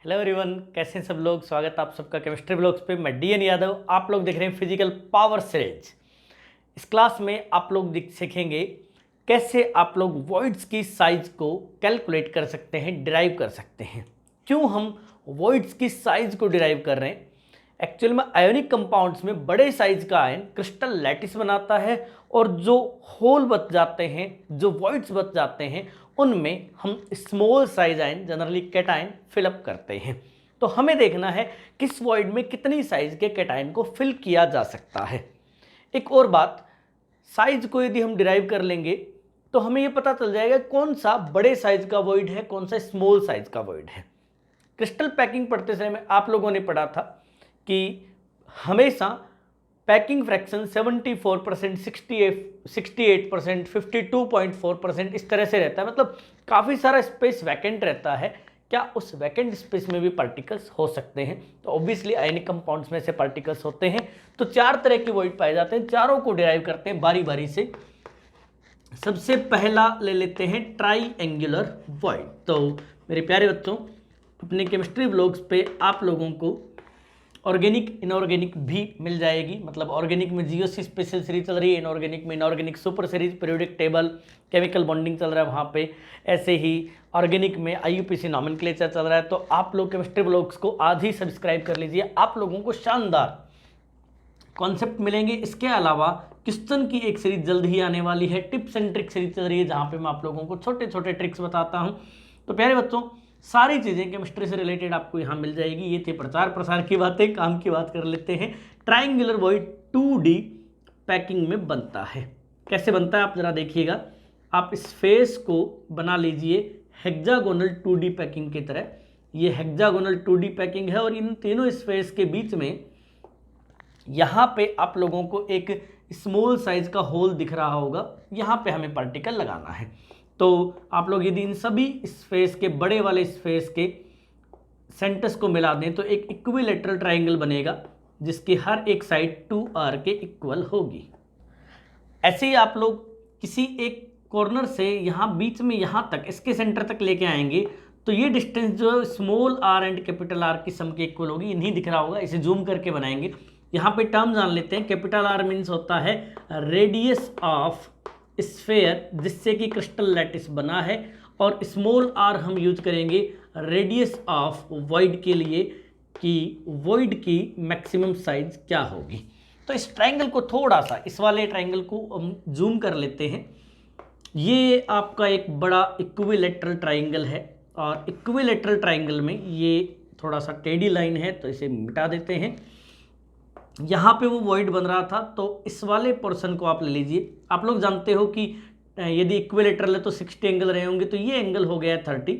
Hello everyone, कैसे हैं सब लोग। स्वागत है आप सबका केमिस्ट्री ब्लॉग्स पे। मैं डीएन यादव, आप लोग देख रहे हैं फिजिकल पावर सीरीज। इस क्लास में आप लोग सीखेंगे कैसे आप लोग वॉइड्स की साइज को कैलकुलेट कर सकते हैं, डिराइव कर सकते हैं। क्यों हम वॉइड्स की साइज को डिराइव कर रहे हैं? एक्चुअल में आयोनिक कंपाउंड्स में बड़े साइज का आयन क्रिस्टल लैटिस बनाता है और जो होल बच जाते हैं, जो वॉइड्स बच जाते हैं, उनमें हम small size ion generally cation fill up करते हैं। तो हमें देखना है किस वॉइड में कितनी साइज के कैटायन को फिल किया जा सकता है। एक और बात, साइज को यदि हम डिराइव कर लेंगे तो हमें यह पता चल जाएगा कौन सा बड़े साइज का वॉइड है, कौन सा स्मॉल साइज का वॉइड है। क्रिस्टल पैकिंग पढ़ते समय आप लोगों ने पढ़ा था कि हमेशा पैकिंग फ्रैक्शन 74%, 68%, 52.4% इस तरह से रहता है। मतलब काफ़ी सारा स्पेस वैकेंट रहता है। क्या उस वैकेंट स्पेस में भी पार्टिकल्स हो सकते हैं? तो ऑब्वियसली आयनिक कंपाउंड्स में से पार्टिकल्स होते हैं। तो चार तरह के वॉइड पाए जाते हैं, चारों को डिराइव करते हैं बारी बारी से। सबसे पहला ले लेते हैं ट्राई एंगुलर वॉइड। तो मेरे प्यारे बच्चों, अपने केमिस्ट्री ब्लॉग्स पे आप लोगों को ऑर्गेनिक इनऑर्गेनिक भी मिल जाएगी। मतलब ऑर्गेनिक में जीओसी स्पेशल सीरीज चल रही है, इनऑर्गेनिक में inorganic super series, periodic table, chemical bonding चल रहा है वहाँ पे। ऐसे ही ऑर्गेनिक में आईयूपीसी नॉमेनक्लेचर चल रहा है। तो आप लोग केमिस्ट्री ब्लॉग्स को आज ही सब्सक्राइब कर लीजिए, आप लोगों को शानदार कॉन्सेप्ट मिलेंगे। इसके अलावा क्वेश्चन की एक सीरीज जल्द ही आने वाली है, टिप्स एंड ट्रिक्स सीरीज चल रही है, जहाँ पे मैं आप लोगों को छोटे छोटे ट्रिक्स बताता हूँ। तो प्यारे बच्चों, सारी चीज़ें केमिस्ट्री से रिलेटेड आपको यहाँ मिल जाएगी। ये थे प्रचार प्रसार की बातें। काम की बात कर लेते हैं। ट्राइंगुलर वॉइड 2D पैकिंग में बनता है। कैसे बनता है आप जरा देखिएगा। आप इस फेस को बना लीजिए हेक्सागोनल 2D पैकिंग की तरह। ये हेक्सागोनल 2D पैकिंग है और इन तीनों स्पेस के बीच में यहाँ पे आप लोगों को एक स्मॉल साइज का होल दिख रहा होगा। यहाँ पे हमें पार्टिकल लगाना है। तो आप लोग यदि इन सभी स्पेस के, बड़े वाले स्पेस के सेंटर्स को मिला दें तो एक इक्विलैटरल ट्राइंगल बनेगा जिसकी हर एक साइड 2r के इक्वल होगी। ऐसे ही आप लोग किसी एक कॉर्नर से यहाँ बीच में यहाँ तक, इसके सेंटर तक लेके आएंगे तो ये डिस्टेंस जो small r and capital R की सम के इक्वल होगी। नहीं दिख रहा होगा, इसे जूम करके बनाएंगे। यहाँ पे टर्म जान लेते हैं। कैपिटल R मीन्स होता है रेडियस ऑफ स्फेयर जिससे कि क्रिस्टल लैटिस बना है, और स्मॉल r हम यूज करेंगे रेडियस ऑफ वॉइड के लिए कि वॉइड की मैक्सिमम साइज क्या होगी। तो इस ट्राइंगल को थोड़ा सा, इस वाले ट्राइंगल को हम जूम कर लेते हैं। ये आपका एक बड़ा इक्विलैटरल ट्राइंगल है और इक्विलैटरल ट्राइंगल में ये थोड़ा सा टेढ़ी लाइन है, तो इसे मिटा देते हैं। यहाँ पे वो वॉइड बन रहा था, तो इस वाले पोर्शन को आप ले लीजिए। आप लोग जानते हो कि यदि इक्विलैटरल है तो 60 एंगल रहे होंगे, तो ये एंगल हो गया है 30।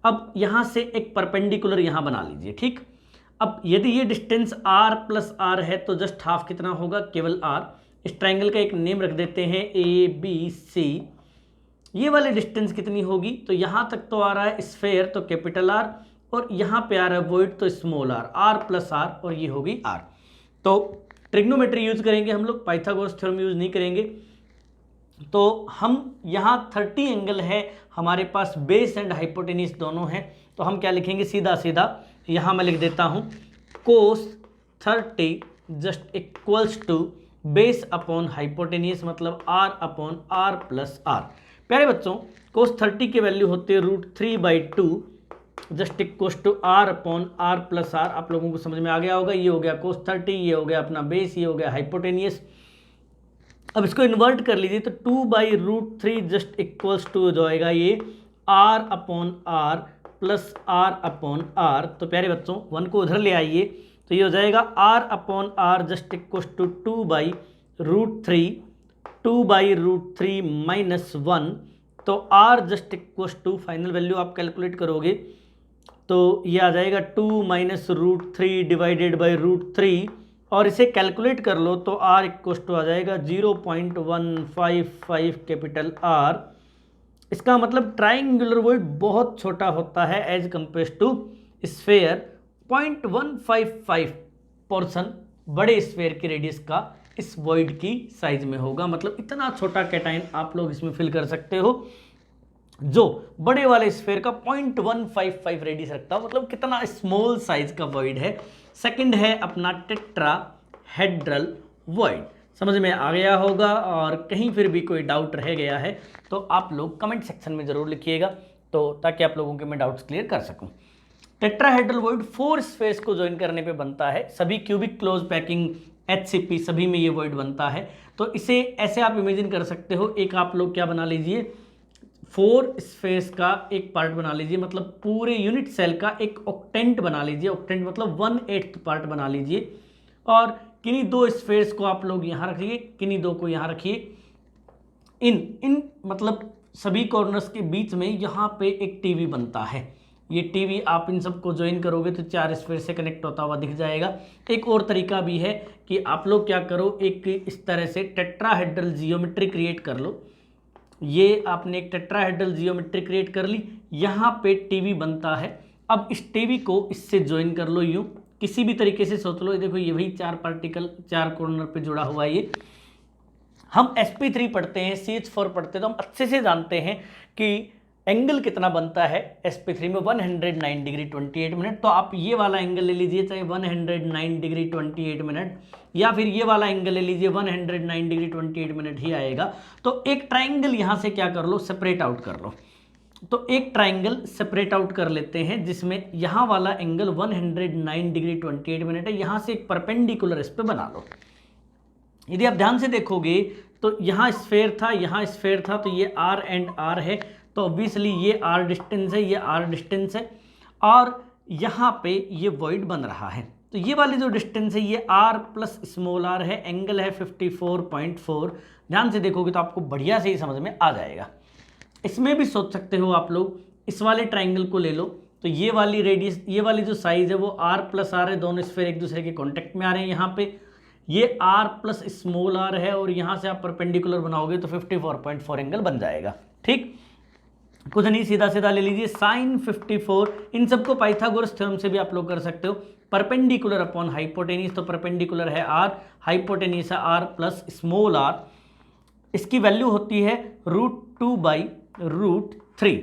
अब यहाँ से एक परपेंडिकुलर यहाँ बना लीजिए, ठीक। अब यदि ये डिस्टेंस r प्लस r है तो जस्ट हाफ कितना होगा? केवल r। इस ट्राइंगल का एक नेम रख देते हैं ABC। ये वाली डिस्टेंस कितनी होगी? तो यहाँ तक तो आ रहा है स्फेयर, तो कैपिटल R, और यहाँ पे आ रहा है वॉइड, तो स्मॉल r प्लस r, और ये होगी r। तो ट्रिग्नोमेट्री यूज करेंगे हम लोग, पाइथागोरस थ्योरम यूज नहीं करेंगे। तो हम यहाँ 30 एंगल है हमारे पास, बेस एंड हाइपोटेन्यूज दोनों हैं। तो हम क्या लिखेंगे? सीधा सीधा यहाँ मैं लिख देता हूँ cos 30 just equals to base upon hypotenuse, मतलब r upon r plus r। प्यारे बच्चों, कोस 30 की वैल्यू होती है √3/2 just equals to r upon r plus r। आप लोगों को समझ में आ गया होगा। ये हो गया कोस 30, ये हो गया अपना बेस, ये हो गया हाइपोटेनियस। अब इसको इन्वर्ट कर लीजिए तो 2/√3 जस्ट इक्वल्स टू हो जाएगा ये r upon r plus r upon r। तो प्यारे बच्चों, 1 को उधर ले आइए तो ये हो जाएगा r upon r just equals to 2/√3 minus 1। तो r just equals to, final value आप कैलकुलेट करोगे तो ये आ जाएगा 2 माइनस √3 डिवाइडेड बाई √3, और इसे कैलकुलेट कर लो तो r इक्वल्स टू आ जाएगा 0.155 कैपिटल R। इसका मतलब ट्राइंगुलर वॉइड बहुत छोटा होता है as compare to sphere. 0.155 portion बड़े स्फेयर की रेडियस का इस वॉइड की साइज में होगा। मतलब इतना छोटा कैटायन आप लोग इसमें फिल कर सकते हो। जो बड़े वाले स्फेयर का 0.155 रेडियस रखता हो, मतलब कितना स्मॉल साइज का वॉइड है। सेकंड है अपना टेट्राहेड्रल वॉइड। समझ में आ गया होगा, और कहीं फिर भी कोई डाउट रह गया है तो आप लोग कमेंट सेक्शन में ज़रूर लिखिएगा, तो ताकि आप लोगों के मैं डाउट्स क्लियर कर सकूं। टेट्राहेड्रल वॉइड 4 स्फेयर्स को ज्वाइन करने पे बनता है। सभी क्यूबिक क्लोज पैकिंग HCP सभी में ये वॉइड बनता है। तो इसे ऐसे आप इमेजिन कर सकते हो, एक आप लोग क्या बना लीजिए, 4 स्फेयर्स का एक पार्ट बना लीजिए, मतलब पूरे यूनिट सेल का एक ऑक्टेंट बना लीजिए। ऑक्टेंट मतलब 1/8 पार्ट बना लीजिए, और किन्हीं 2 स्फेयर्स को आप लोग यहाँ रखिए, किन्हीं 2 को यहाँ रखिए। इन मतलब सभी कॉर्नर्स के बीच में यहाँ पे एक टीवी बनता है। ये टीवी आप इन सबको ज्वाइन करोगे तो 4 स्फेयर से कनेक्ट होता हुआ दिख जाएगा। एक और तरीका भी है कि आप लोग क्या करो, एक इस तरह से टेट्राहेड्रल जियोमेट्री क्रिएट कर लो। ये आपने एक टेट्राहेड्रल जियोमेट्री क्रिएट कर ली, यहाँ पे टीवी बनता है। अब इस टीवी को इससे ज्वाइन कर लो, यूँ किसी भी तरीके से सोच लो। ये देखो, ये वही 4 पार्टिकल 4 कॉर्नर पे जुड़ा हुआ है। ये हम sp3 पढ़ते हैं, CH4 पढ़ते हैं, तो हम अच्छे से जानते हैं कि एंगल कितना बनता है sp3 में, 109 डिग्री 28 मिनट। तो आप ये वाला एंगल ले लीजिए, चाहे 109 डिग्री 28 मिनट, या फिर ये वाला एंगल ले लीजिए, 109 डिग्री 28 मिनट ही आएगा। तो एक ट्राइंगल यहाँ से क्या कर लो, सेपरेट आउट कर लो। तो एक ट्राइंगल सेपरेट आउट कर लेते हैं, जिसमें यहाँ वाला एंगल 109 डिग्री 28 मिनट है। यहाँ से एक परपेंडिकुलर इस पर बना लो। यदि आप ध्यान से देखोगे तो यहाँ स्फेयर था, यहाँ स्फेयर था, तो ये R एंड R है, तो ऑब्वियसली ये R डिस्टेंस है, ये R डिस्टेंस है, और यहाँ पे ये वॉइड बन रहा है। तो ये वाली जो डिस्टेंस है ये R प्लस स्मॉल r है, एंगल है 54.4। ध्यान से देखोगे तो आपको बढ़िया से ही समझ में आ जाएगा। इसमें भी सोच सकते हो आप लोग, इस वाले ट्राइंगल को ले लो, तो ये वाली रेडियस, ये वाली जो साइज है वो R प्लस R है, दोनों स्फेयर एक दूसरे के कॉन्टेक्ट में आ रहे हैं। यहाँ पे ये R प्लस स्मॉल r है, और यहाँ से आप परपेंडिकुलर बनाओगे तो 54.4 एंगल बन जाएगा। ठीक, कुछ नहीं, सीधा सीधा ले लीजिए साइन 54। इन सबको पाइथागोरस थ्योरम से भी आप लोग कर सकते हो। परपेंडिकुलर अपॉन हाइपोटेनियस, तो परपेंडिकुलर है R, हाइपोटेनियस है R प्लस स्मॉल r। इसकी वैल्यू होती है √2/√3।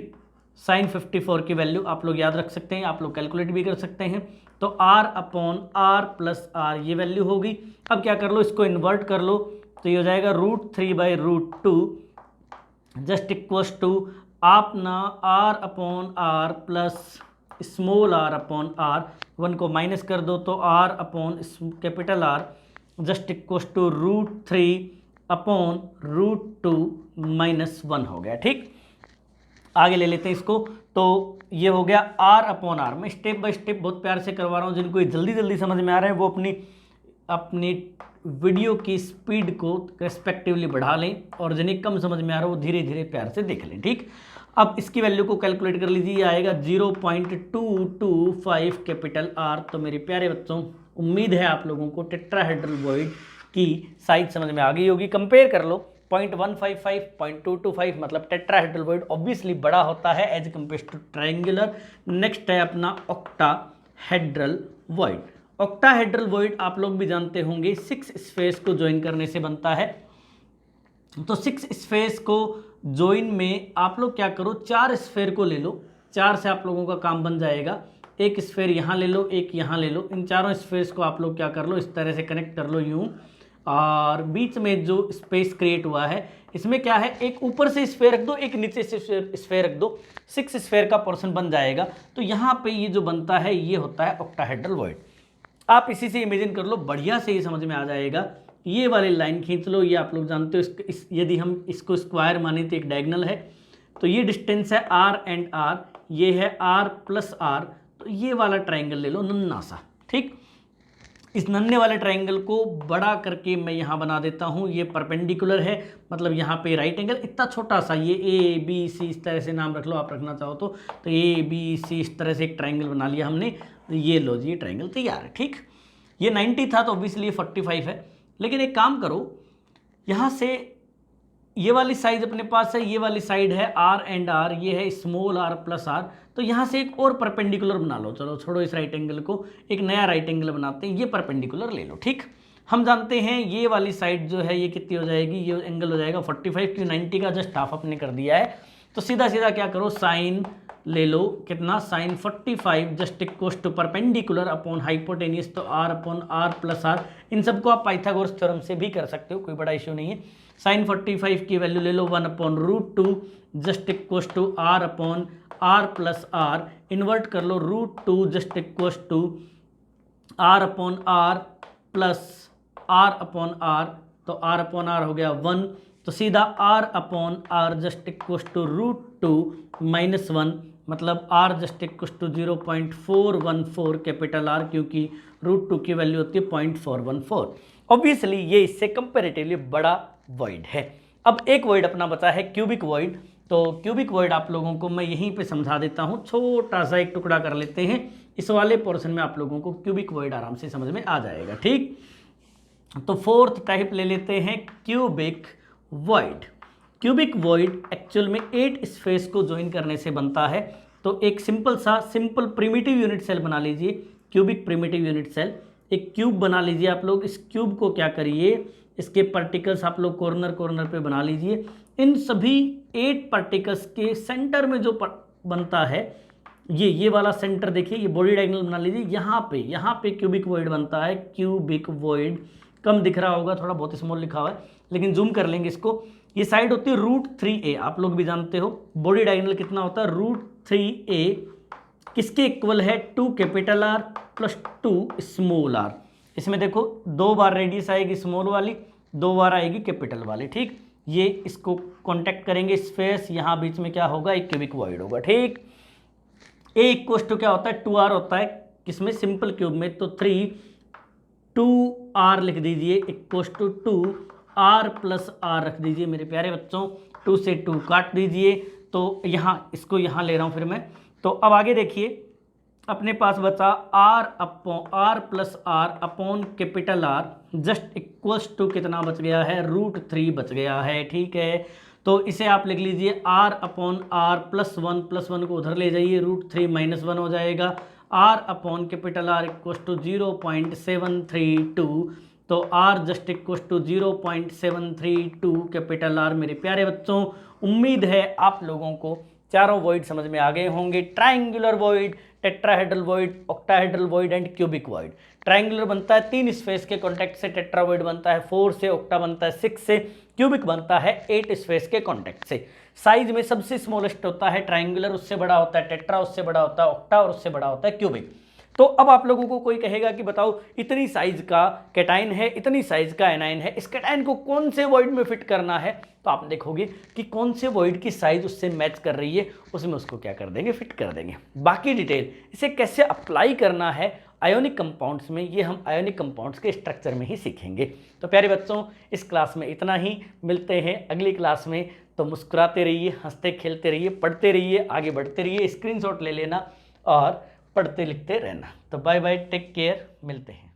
साइन 54 की वैल्यू आप लोग याद रख सकते हैं, आप लोग कैलकुलेट भी कर सकते हैं। तो R upon R plus R ये वैल्यू होगी। अब क्या कर लो, इसको इन्वर्ट कर लो, तो ये हो जाएगा √3/√2 जस्ट इक्वल्स टू आप ना R upon R plus small r upon R। 1 को माइनस कर दो तो R upon capital R just equals to √3 upon √2 minus 1 हो गया। ठीक, आगे ले लेते हैं इसको। तो ये हो गया R अपॉन R। मैं स्टेप बाय स्टेप बहुत प्यार से करवा रहा हूँ, जिनको जल्दी जल्दी समझ में आ रहे हैं वो अपनी वीडियो की स्पीड को रेस्पेक्टिवली बढ़ा लें, और जिन्हें कम समझ में आ रहा है वो धीरे धीरे प्यार से देख लें। ठीक, अब इसकी वैल्यू को कैलकुलेट कर लीजिए, ये आएगा 0.225 कैपिटल R। तो मेरे प्यारे बच्चों, उम्मीद है आप लोगों को टेट्राहेड्रल वॉइड की साइज समझ में आ गई होगी। कंपेयर कर लो 0.155, 0.225, मतलब टेट्राहेड्रल वॉइड ऑब्वियसली बड़ा होता है as compare to triangular. Next है अपना ऑक्टाहेड्रल वॉइड। ऑक्टाहेड्रल वॉइड आप लोग भी जानते होंगे, 6 स्फेयर्स को ज्वाइन करने से बनता है। तो 6 स्फेयर्स को ज्वाइन में आप लोग क्या करो, 4 स्फेयर को ले लो, 4 से आप लोगों का काम बन जाएगा। एक स्फेयर यहाँ ले लो, एक यहाँ ले लो, इन चारों स्फेयर्स को आप लोग क्या कर लो, इस तरह से कनेक्ट कर लो यूँ, और बीच में जो स्पेस क्रिएट हुआ है इसमें क्या है, एक ऊपर से स्फेयर रख दो, एक नीचे से स्फेयर रख दो, 6 स्फेयर का पोर्शन बन जाएगा। तो यहाँ पे ये जो बनता है ये होता है ऑक्टाहेड्रल वॉइड। आप इसी से इमेजिन कर लो, बढ़िया से ये समझ में आ जाएगा। ये वाली लाइन खींच लो, ये आप लोग जानते हो, यदि हम इसको स्क्वायर माने तो एक डायगोनल है, तो ये डिस्टेंस है R एंड R, ये है R प्लस R। तो ये वाला ट्राइंगल ले लो नन्ना सा। ठीक, इस नन्हे वाले ट्राइंगल को बड़ा करके मैं यहाँ बना देता हूँ, ये परपेंडिकुलर है, मतलब यहाँ पे राइट एंगल इतना छोटा सा, ये ABC इस तरह से नाम रख लो आप रखना चाहो तो ABC इस तरह से एक ट्राइंगल बना लिया हमने। ये लो जी, ये ट्राइंगल तैयार है। ठीक, ये 90 था तो ऑब्वियसली ये 45 है। लेकिन एक काम करो, यहाँ से ये वाली साइड अपने पास है, ये वाली साइड है R एंड R, ये है स्मॉल r प्लस R। तो यहाँ से एक और परपेंडिकुलर बना लो। चलो छोड़ो इस राइट एंगल को, एक नया राइट एंगल बनाते हैं, ये परपेंडिकुलर ले लो। ठीक, हम जानते हैं ये वाली साइड जो है ये कितनी हो जाएगी, ये एंगल हो जाएगा 45, क्योंकि 90 का जस्ट हाफ अपने कर दिया है। तो सीधा सीधा क्या करो, साइन ले लो, कितना, sine 45 just equal to perpendicular upon hypotenuse, तो R upon R plus R. इन सबको आप पाइथागोरस थ्योरम से भी कर सकते हो, कोई बड़ा इश्यू नहीं है। साइन 45 की वैल्यू ले लो 1 upon root 2 just equal to R upon R plus R, invert कर लो root 2 just equal to R upon R plus R upon R, तो आर अपॉन आर हो गया 1, तो सीधा R upon R just equal to root 2 minus 1, मतलब R just equal to 0.414 capital R, क्योंकि root 2 की वैल्यू होती है 0.414। ऑब्वियसली ये इससे कंपेरेटिवली बड़ा वॉइड है। अब एक वॉइड अपना बचा है क्यूबिक वॉइड, तो क्यूबिक वॉइड आप लोगों को मैं यहीं पे समझा देता हूँ, छोटा सा एक टुकड़ा कर लेते हैं, इस वाले पोर्शन में आप लोगों को क्यूबिक वॉइड आराम से समझ में आ जाएगा। ठीक, तो फोर्थ टाइप ले लेते हैं cubic void. Cubic void actual में 8 स्पेस को ज्वाइन करने से बनता है। तो एक सिंपल प्रिमिटिव यूनिट सेल बना लीजिए, क्यूबिक प्रिमिटिव यूनिट सेल, एक क्यूब बना लीजिए आप लोग। इस क्यूब को क्या करिए, इसके पार्टिकल्स आप लोग कॉर्नर कॉर्नर पे बना लीजिए। इन सभी 8 पार्टिकल्स के सेंटर में जो बनता है, ये वाला सेंटर देखिए, ये बॉडी डायगोनल बना लीजिए, यहाँ पे क्यूबिक वॉइड बनता है। क्यूबिक वॉइड कम दिख रहा होगा, थोड़ा बहुत स्मॉल लिखा हुआ है, लेकिन जूम कर लेंगे इसको। ये साइड होती है रूट 3a, आप लोग भी जानते हो। बॉडी डायगोनल कितना होता है, रूट 3a, किसके इक्वल है, 2 capital R plus 2 small R. इसमें देखो 2 बार रेडियस आएगी स्मॉल वाली, 2 बार आएगी कैपिटल वाली। ठीक, ये इसको कॉन्टेक्ट करेंगे स्पेस, यहाँ बीच में क्या होगा, एक क्यूबिक वॉइड होगा। ठीक, ए इक्वल टू क्या होता है, 2r होता है, किसमें, सिंपल क्यूब में, तो 2r लिख दीजिए equal to 2r plus r रख दीजिए मेरे प्यारे बच्चों। 2 से 2 काट दीजिए, तो यहाँ इसको यहाँ ले रहा हूँ फिर मैं। तो अब आगे देखिए, अपने पास बचा r plus R upon capital R just equals to कितना बच गया है, रूट 3 बच गया है। ठीक है, तो इसे आप लिख लीजिए r अपॉन आर प्लस 1 को उधर ले जाइए, रूट 3 माइनस 1 हो जाएगा। r upon capital R equal to 0.732, तो r just equal to 0.732 capital R। मेरे प्यारे बच्चों, उम्मीद है आप लोगों को चारों वॉइड समझ में आ गए होंगे। Triangular void, tetrahedral void, octahedral void and cubic void. Triangular बनता है 3 स्पेस के कॉन्टेक्ट से, टेट्रावॉइड बनता है 4 से, ऑक्टा बनता है 6 से, क्यूबिक बनता है 8 स्पेस के कॉन्टेक्ट से। साइज में सबसे स्मॉलेस्ट होता है ट्राइंगुलर, उससे बड़ा होता है टेट्रा, उससे बड़ा होता है ऑक्टा और उससे बड़ा होता है क्यूबिक। तो अब आप लोगों को कोई कहेगा कि बताओ इतनी साइज का कैटाइन है, इतनी साइज का एनाइन है, इस कैटाइन को कौन से वॉइड में फिट करना है, तो आप देखोगे कि कौन से वॉइड की साइज उससे मैच कर रही है, उसमें उसको क्या कर देंगे, फिट कर देंगे। बाकी डिटेल इसे कैसे अप्लाई करना है आयोनिक कंपाउंड्स में, ये हम आयोनिक कंपाउंड्स के स्ट्रक्चर में ही सीखेंगे। तो प्यारे बच्चों, इस क्लास में इतना ही, मिलते हैं अगली क्लास में। तो मुस्कुराते रहिए, हंसते खेलते रहिए, पढ़ते रहिए, आगे बढ़ते रहिए, स्क्रीनशॉट ले लेना और पढ़ते लिखते रहना। तो बाय बाय, टेक केयर, मिलते हैं।